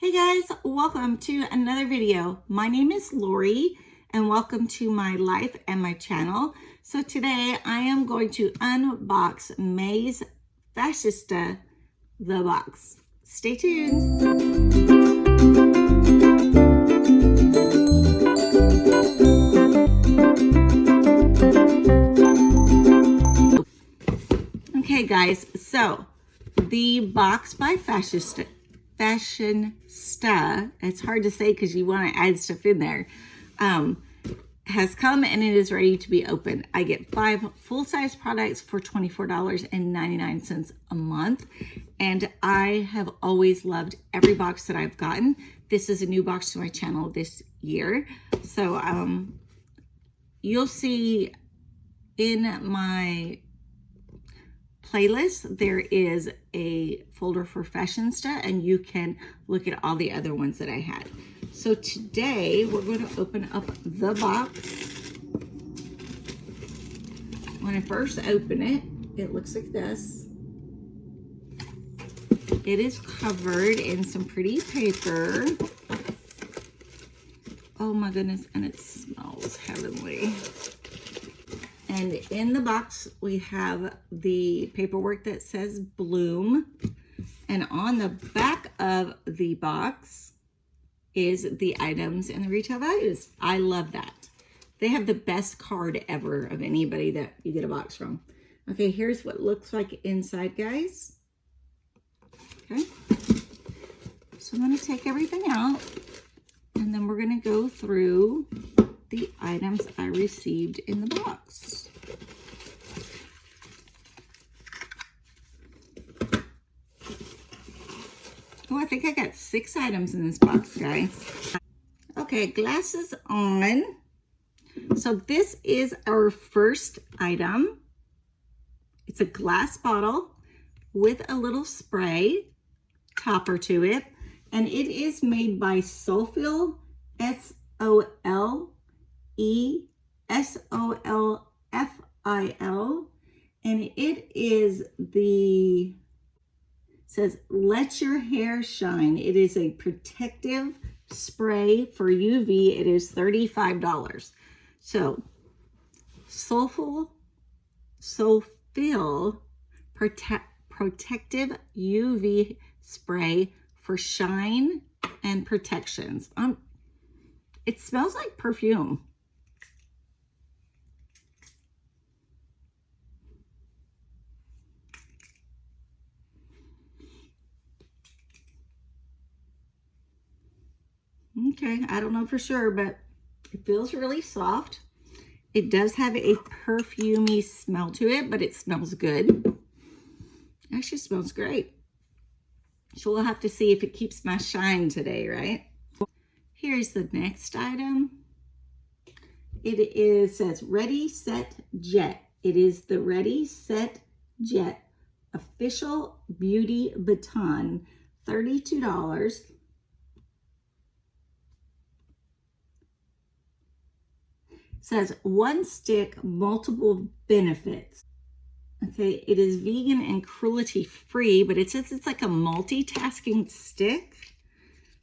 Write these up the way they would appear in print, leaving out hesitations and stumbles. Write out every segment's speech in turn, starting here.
Hey guys, welcome to another video. My name is Lori and welcome to my life and my channel. So today I am going to unbox May's Fashionsta the box. Stay tuned. Okay guys, so the box by Fashionsta, it's hard to say because you want to add stuff in there, has come and it is ready to be opened. I get 5 full-size products for $24.99 a month, and I have always loved every box that I've gotten. This is a new box to my channel this year, so you'll see in my playlist there is a folder for Fashionsta, and you can look at all the other ones that I had. So today we're going to open up the box. When I first open it, it looks like this. It is covered in some pretty paper. Oh my goodness, and it smells heavenly. And in the box, we have the paperwork that says Bloom. And on the back of the box is the items and the retail values. I love that. They have the best card ever of anybody that you get a box from. Okay, here's what it looks like inside, guys. Okay. So I'm going to take everything out, and then we're going to go through the items I received in the box. Oh, I think I got 6 items in this box, guys. Okay, glasses on. So this is our first item. It's a glass bottle with a little spray topper to it, and it is made by Solfil, SOLESOLFIL, and it is says let your hair shine. It is a protective spray for UV. It is $35. So Solfil protective UV spray for shine and protections. It smells like perfume. Okay, I don't know for sure, but it feels really soft. It does have a perfumey smell to it, but it smells good. It actually smells great. So we'll have to see if it keeps my shine today, right? Here's the next item. It says Ready, Set, Jet. It is the Ready, Set, Jet Official Beauty Baton, $32. Says 1 stick, multiple benefits. Okay, it is vegan and cruelty free, but it says it's like a multitasking stick.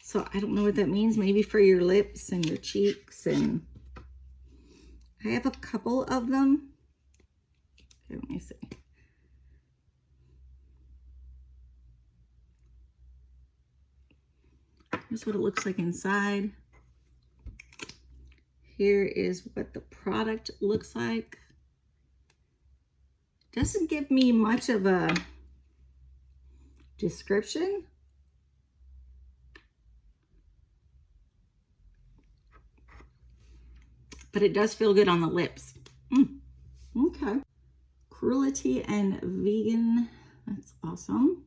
So I don't know what that means. Maybe for your lips and your cheeks. And I have a couple of them. Okay, let me see. Here's what it looks like inside. Here is what the product looks like. Doesn't give me much of a description. But it does feel good on the lips. Okay. Cruelty and vegan. That's awesome.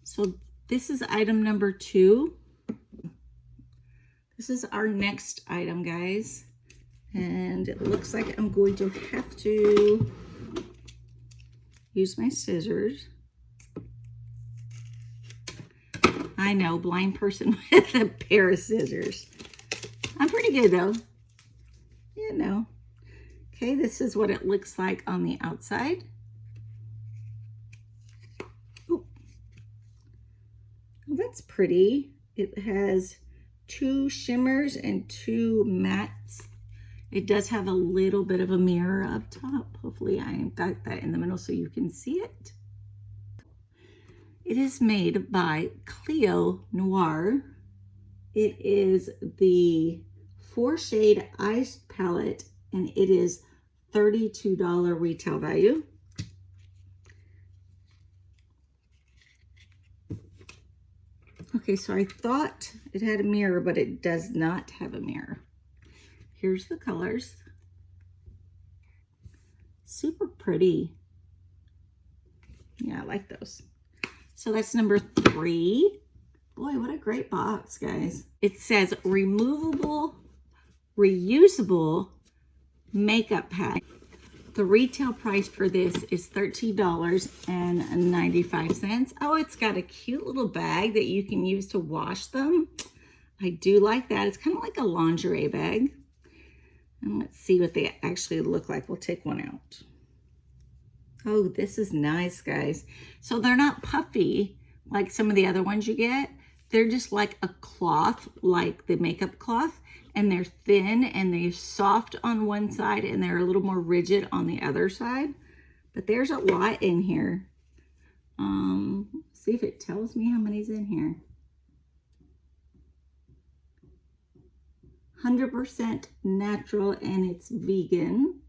So this is item number 2. This is our next item, guys. And it looks like I'm going to have to use my scissors. I know, blind person with a pair of scissors. I'm pretty good though. You know. Okay, this is what it looks like on the outside. Ooh. Well, that's pretty. It has 2 shimmers and 2 mattes. It does have a little bit of a mirror up top. Hopefully I got that in the middle so you can see it. It is made by Clio Noir. It is the 4-shade eye palette, and it is $32 retail value. Okay, so I thought it had a mirror, but it does not have a mirror. Here's the colors. Super pretty. Yeah, I like those. So that's number 3. Boy, what a great box, guys. It says removable, reusable makeup pack. The retail price for this is $13.95. Oh, it's got a cute little bag that you can use to wash them. I do like that. It's kind of like a lingerie bag. And let's see what they actually look like. We'll take one out. Oh, this is nice, guys. So they're not puffy like some of the other ones you get. They're just like a cloth, like the makeup cloth. And they're thin and they're soft on one side and they're a little more rigid on the other side. But there's a lot in here. See if it tells me how many's in here. 100% natural and it's vegan.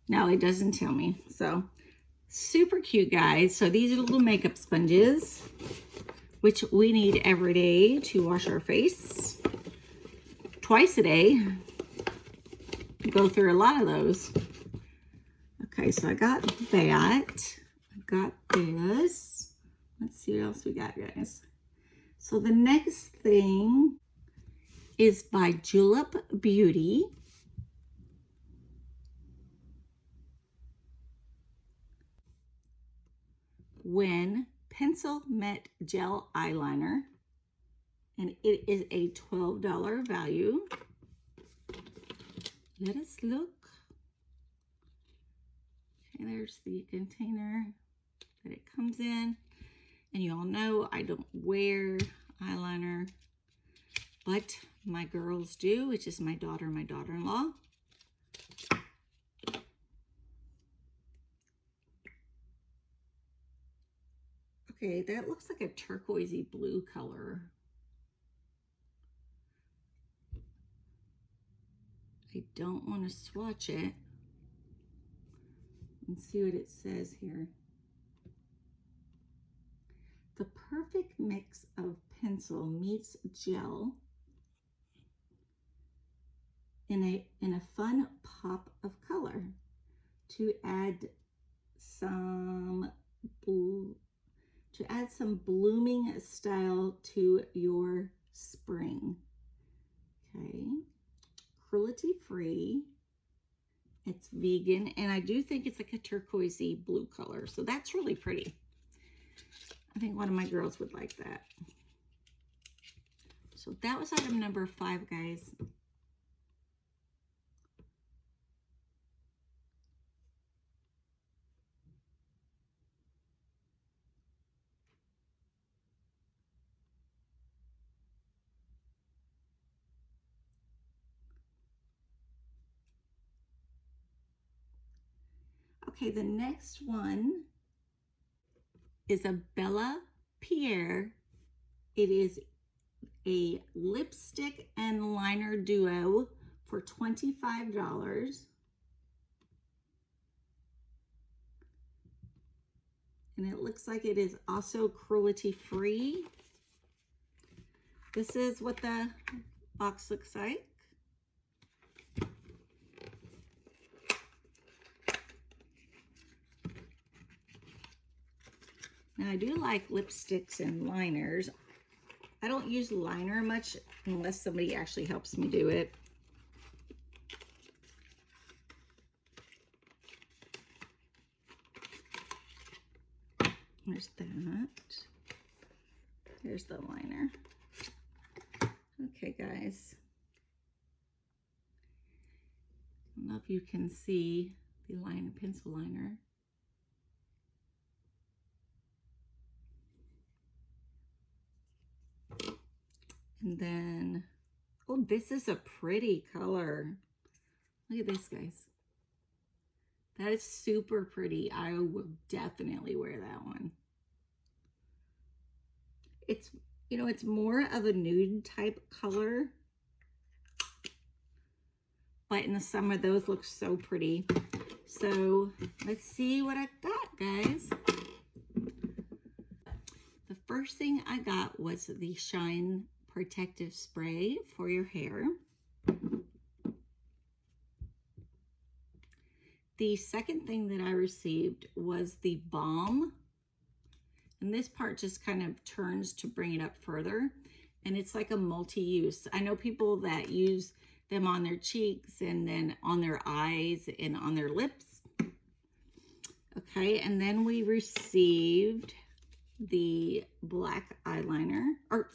No, it doesn't tell me. So super cute, guys. So these are little makeup sponges, which we need every day to wash our face. Twice a day. Go through a lot of those. Okay, so I got that. I got this. Let's see what else we got, guys. So the next thing is by Julep Beauty. When Pencil Met Gel Eyeliner, and it is a $12 value. Let us look. Okay, there's the container that it comes in. And you all know I don't wear eyeliner, but my girls do, which is my daughter and my daughter-in-law. Okay, that looks like a turquoisey blue color. I don't want to swatch it. And see what it says here. The perfect mix of pencil meets gel in a fun pop of color to add some blooming style to your spring. Okay, cruelty free. It's vegan, and I do think it's like a turquoisey blue color, so that's really pretty. I think one of my girls would like that. So that was item number 5, guys. Okay, the next one is a Bella Pierre. It is a lipstick and liner duo for $25. And it looks like it is also cruelty free. This is what the box looks like. Now I do like lipsticks and liners. I don't use liner much unless somebody actually helps me do it. There's that. There's the liner. Okay, guys. I don't know if you can see the liner, pencil liner. And then, oh, this is a pretty color. Look at this, guys. That is super pretty. I will definitely wear that one. It's, you know, it's more of a nude type color. But in the summer, those look so pretty. So let's see what I got, guys. The first thing I got was the Shine Protective Spray for your hair. The second thing that I received was the balm. And this part just kind of turns to bring it up further. And it's like a multi-use. I know people that use them on their cheeks and then on their eyes and on their lips. Okay, and then we received the black eyeliner, or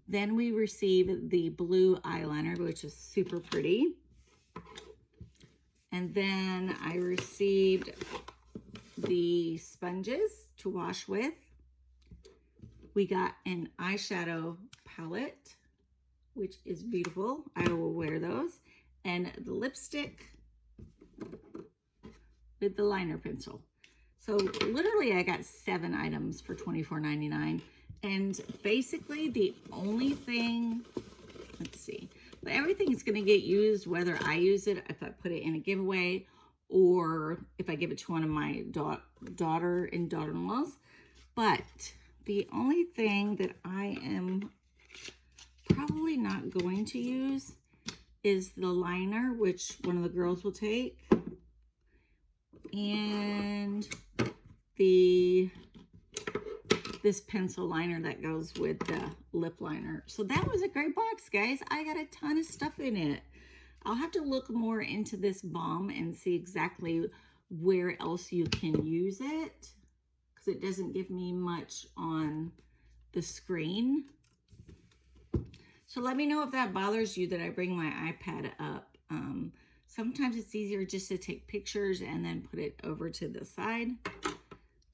then we received the blue eyeliner, which is super pretty. And then I received the sponges to wash with. We got an eyeshadow palette, which is beautiful. I will wear those. And the lipstick with the liner pencil. So literally I got 7 items for $24.99. And basically the only thing, let's see, but everything is going to get used whether I use it, if I put it in a giveaway, or if I give it to one of my daughter and daughter-in-laws. But the only thing that I am probably not going to use is the liner, which one of the girls will take, and this pencil liner that goes with the lip liner. So that was a great box, guys. I got a ton of stuff in it. I'll have to look more into this balm and see exactly where else you can use it, because it doesn't give me much on the screen. So let me know if that bothers you that I bring my iPad up. Sometimes it's easier just to take pictures and then put it over to the side.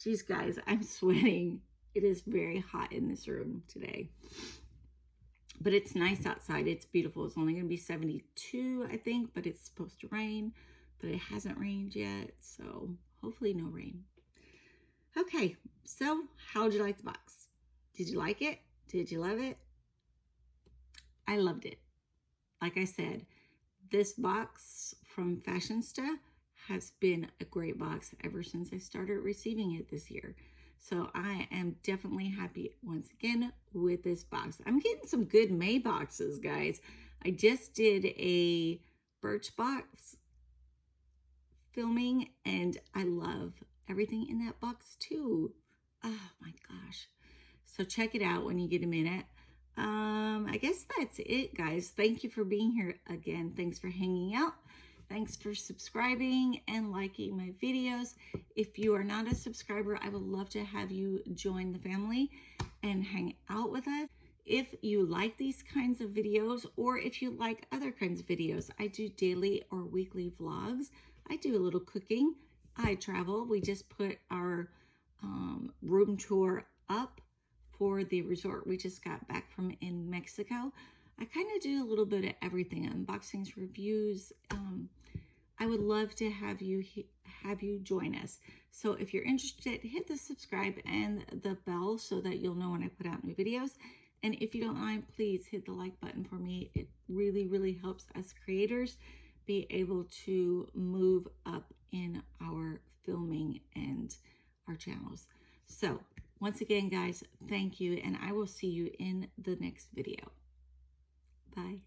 Geez, guys, I'm sweating. It is very hot in this room today. But it's nice outside. It's beautiful. It's only going to be 72, I think, but it's supposed to rain. But it hasn't rained yet, so hopefully no rain. Okay, so how did you like the box? Did you like it? Did you love it? I loved it. Like I said, this box from Fashionsta has been a great box ever since I started receiving it this year. So I am definitely happy once again with this box. I'm getting some good May boxes, guys. I just did a Birchbox filming and I love everything in that box too. Oh my gosh. So check it out when you get a minute. I guess that's it, guys. Thank you for being here again. Thanks for hanging out. Thanks for subscribing and liking my videos. If you are not a subscriber, I would love to have you join the family and hang out with us. If you like these kinds of videos, or if you like other kinds of videos, I do daily or weekly vlogs. I do a little cooking. I travel. We just put our room tour up for the resort we just got back from in Mexico. I kind of do a little bit of everything, unboxings, reviews. I would love to have you join us. So if you're interested, hit the subscribe and the bell so that you'll know when I put out new videos. And if you don't mind, please hit the like button for me. It really, really helps us creators be able to move up in our filming and our channels. So once again, guys, thank you, and I will see you in the next video. Bye.